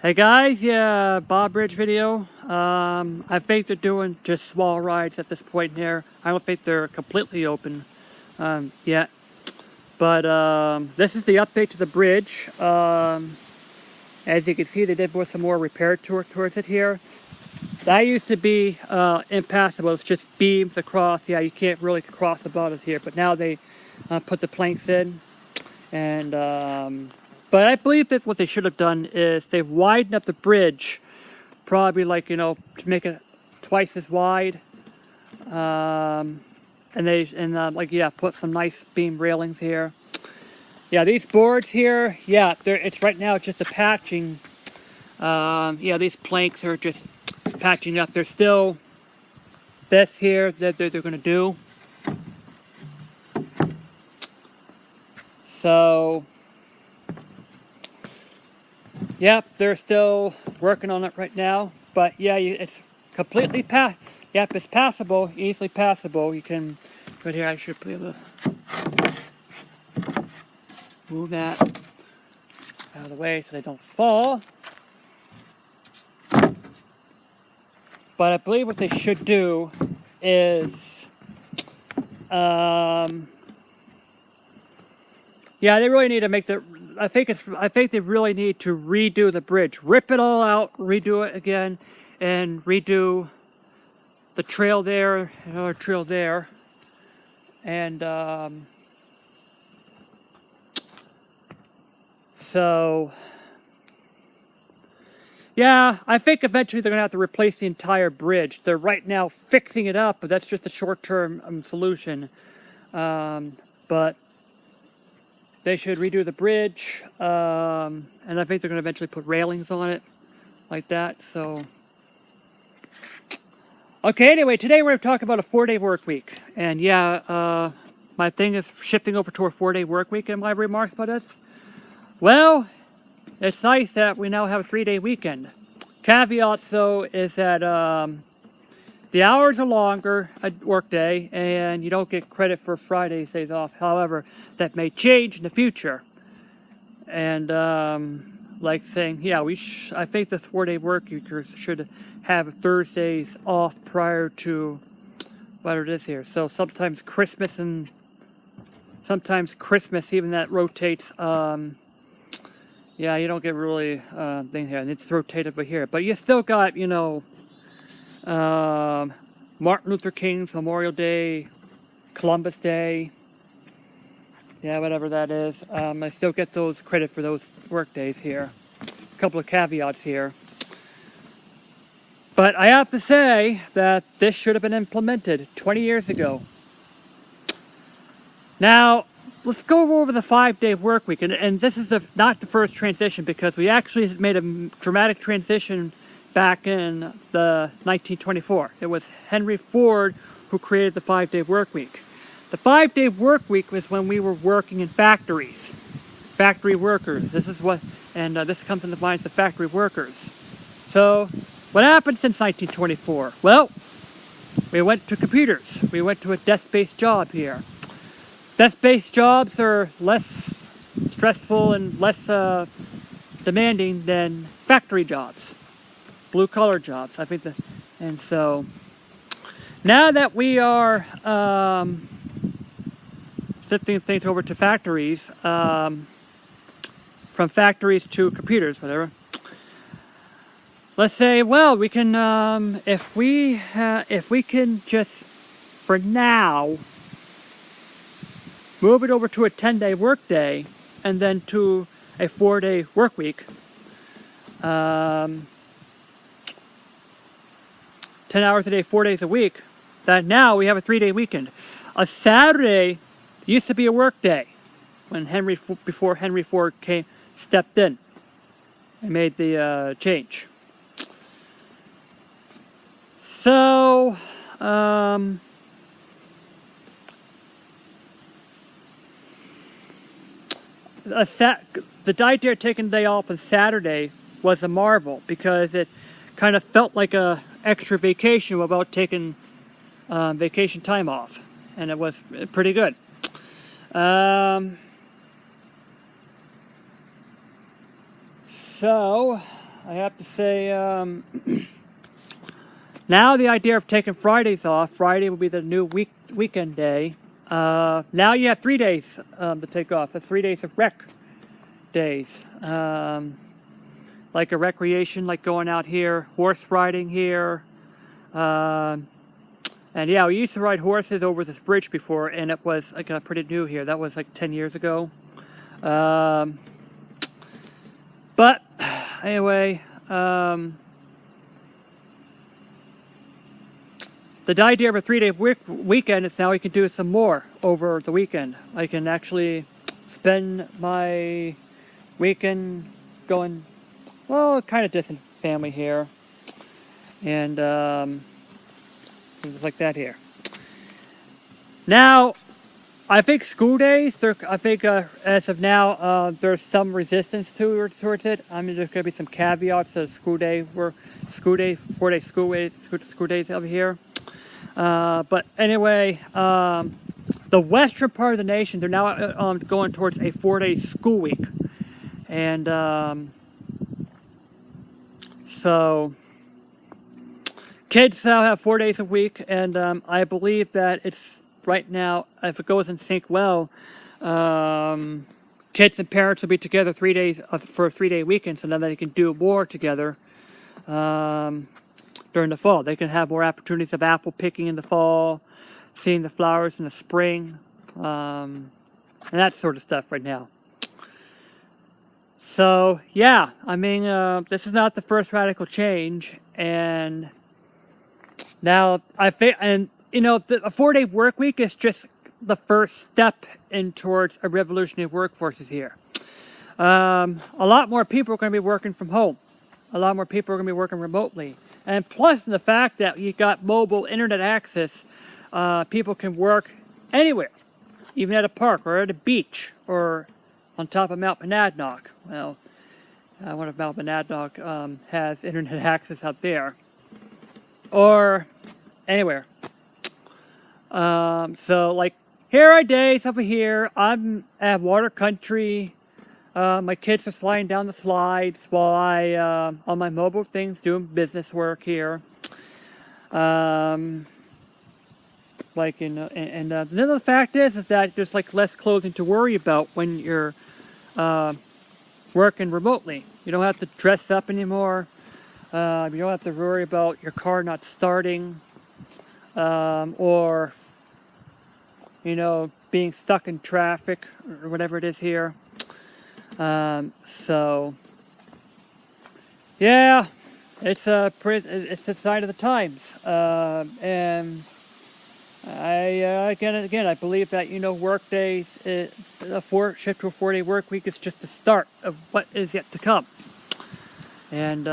Hey guys, yeah, Bob Bridge video. I think they're doing just small rides at this point here. I don't think they're completely open yet. But this is the update to the bridge. As you can see, they did some more repair towards it here. That used to be impassable. It's just beams across. Yeah, you can't really cross above it here. But now they put the planks in. And but I believe that what they should have done is they've widened up the bridge, probably like, you know, to make it twice as wide. Like, yeah, put some nice beam railings here. Yeah, these boards here, yeah, it's right now just a patching. Yeah, these planks are just patching up. There's still this here that they're going to do. So, yep, they're still working on it right now. But yeah, it's completely Yep, it's passable, easily passable. You can, right here, I should be able to move that out of the way so they don't fall. But I believe what they should do is, yeah, they really need to make the. I think they really need to redo the bridge, rip it all out, redo it again, and redo the trail there, another trail there, and so. Yeah, I think eventually they're going to have to replace the entire bridge. They're right now fixing it up, but that's just a short-term solution. But they should redo the bridge, and I think they're going to eventually put railings on it, like that. So, okay. Anyway, today we're going to talk about a 4-day work week, and yeah, my thing is shifting over to a 4-day work week. And my remarks about this. Well, it's nice that we now have a 3-day weekend. Caveat, though, is that the hours are longer a work day, and you don't get credit for Friday's days off. However, that may change in the future. And like saying, yeah, I think the 4-day work weekers should have Thursdays off prior to what it is here. So sometimes Christmas, even that rotates. Yeah, you don't get really thing here, and it's rotated over here. But you still got, you know, Martin Luther King's Memorial Day, Columbus Day, yeah, whatever that is. I still get those credit for those work days here. A couple of caveats here. But I have to say that this should have been implemented 20 years ago. Now, let's go over the 5-day work week, and this is not the first transition, because we actually made a dramatic transition back in the 1924. It was Henry Ford who created the 5-day work week. The 5-day work week was when we were working in factories, factory workers. This is what, and this comes in the minds of factory workers. So, what happened since 1924? Well, we went to computers. We went to a desk-based job here. Desk-based jobs are less stressful and less demanding than factory jobs, blue-collar jobs. I think and so now that we are shifting things over to factories, from factories to computers, whatever. Let's say, well, we can if we can just for now move it over to a 10-day work day, and then to a 4-day work week. 10 hours a day, 4 days a week. That now we have a 3-day weekend. A Saturday used to be a work day when before Henry Ford stepped in and made the change. So, the idea of taking the day off on Saturday was a marvel, because it kind of felt like a extra vacation without taking vacation time off, and it was pretty good. So I have to say, now the idea of taking Fridays off, Friday will be the new weekend day. Now you have 3 days to take off. That's 3 days of rec days. Like a recreation, like going out here, horse riding here. And yeah, we used to ride horses over this bridge before, and it was like pretty new here. That was like 10 years ago. But anyway, the idea of a 3-day weekend is now we can do some more over the weekend. I can actually spend my weekend going, well, kind of distant family here. And things like that here. Now, I think school days, as of now, there's some resistance towards it. I mean, there's going to be some caveats to school day, 4-day school days over here. But anyway, the western part of the nation, they're now going towards a 4-day school week. And so kids now have 4 days a week, and I believe that it's right now, if it goes in sync well, kids and parents will be together 3 days for a 3-day weekend, so then they can do more together during the fall. They can have more opportunities of apple picking in the fall, seeing the flowers in the spring, and that sort of stuff right now. So yeah, I mean, this is not the first radical change, and now I think, and you know, a 4-day work week is just the first step in towards a revolutionary workforces here. A lot more people are going to be working from home. A lot more people are going to be working remotely. And plus the fact that you got mobile internet access, people can work anywhere, even at a park or at a beach or on top of Mount Monadnock. Well, I wonder if Mount Monadnock has internet access out there. Or anywhere. So like, here are days over here. I'm at water country. My kids are sliding down the slides while I, on my mobile things, doing business work here. Like, and the fact is that there's like less clothing to worry about when you're working remotely. You don't have to dress up anymore. You don't have to worry about your car not starting, or, you know, being stuck in traffic or whatever it is here. So yeah, it's a sign of the times. And again, I believe that, you know, work days, a shift to a 4-day work week is just the start of what is yet to come. And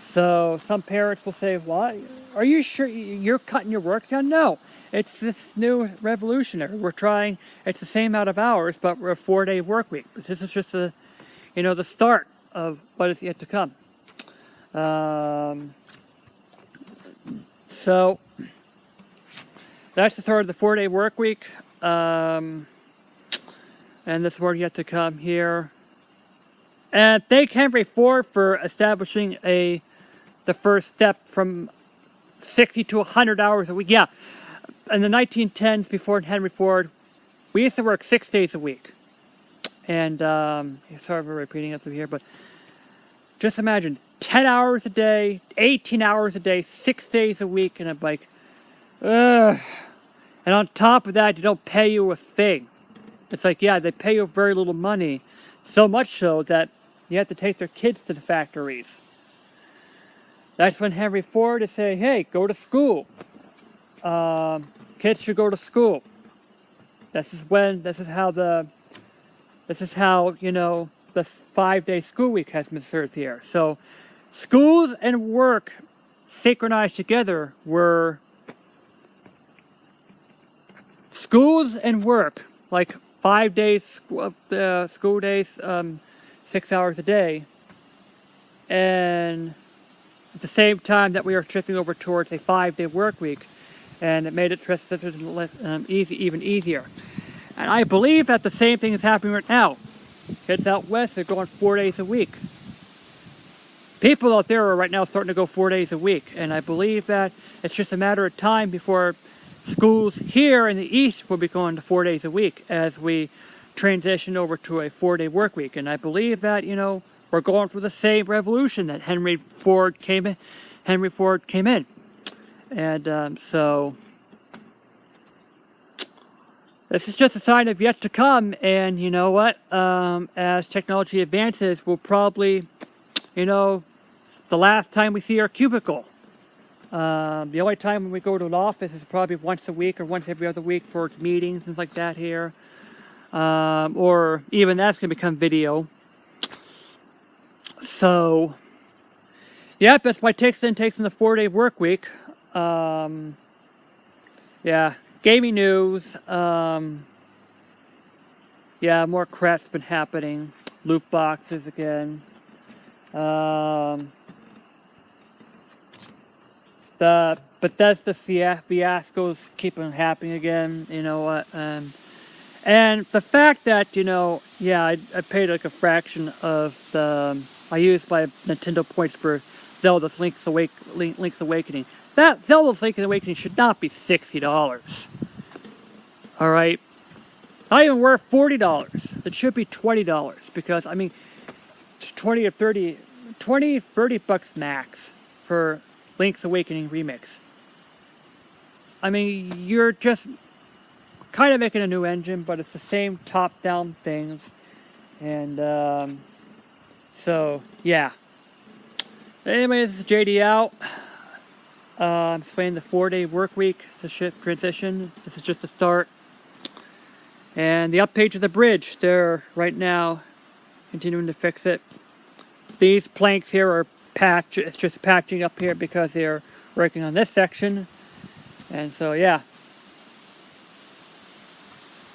so some parents will say, "What? Are you sure you're cutting your work down?" No, it's this new revolutionary. We're trying. It's the same amount of hours, but we're a 4-day work week. But this is just the start of what is yet to come. So that's the start of the 4-day work week, and this word yet to come here. And thank Henry Ford for establishing the first step from 60 to 100 hours a week. Yeah, in the 1910s, before Henry Ford, we used to work 6 days a week. And sorry for repeating it through here, but just imagine 10 hours a day, 18 hours a day, 6 days a week, and I'm like, ugh. And on top of that, you don't pay you a thing. It's like, yeah, they pay you very little money, so much so that you have to take their kids to the factories. That's when Henry Ford is saying, hey, go to school. Kids should go to school. This is how, you know, the 5-day school week has been served here. So schools and work synchronized together were schools and work, like 5 days school days, 6 hours a day, and at the same time that we are shifting over towards a 5-day work week, and it made it even easier. And I believe that the same thing is happening right now. Kids out west are going 4 days a week. people out there are right now starting to go 4 days a week, and I believe that it's just a matter of time before schools here in the East will be going to 4 days a week as we transition over to a 4-day work week. And I believe that, you know, we're going through the same revolution that Henry Ford came in. And so this is just a sign of yet to come. And you know what? As technology advances, we'll probably, you know, the last time we see our cubicle. The only time when we go to an office is probably once a week or once every other week for meetings, things like that here. Or even that's going to become video. So, yeah, that's my takes on the 4-day work week. Yeah, gaming news. Yeah, more crap's been happening. Loot boxes again. The Bethesda fiascos keep on happening again. You know what? And the fact that, you know, yeah, I paid like a fraction of the I used my Nintendo points for Zelda's Link's Awakening. That Zelda's Link's Awakening should not be $60. All right, not even worth $40. It should be $20 because I mean, 30 bucks max for Link's Awakening remix. I mean, you're just kind of making a new engine, but it's the same top-down things, and so yeah. Anyway, this is JD out. I'm explaining the 4-day work week, the shift transition. This is just the start. And the update to the bridge, they're right now continuing to fix it. These planks here are it's just patching up here because they're working on this section. And so yeah.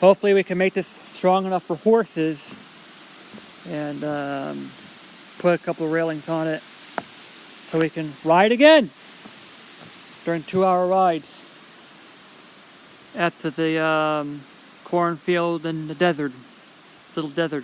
Hopefully we can make this strong enough for horses and put a couple of railings on it so we can ride again during 2-hour rides at the cornfield and the desert, little desert.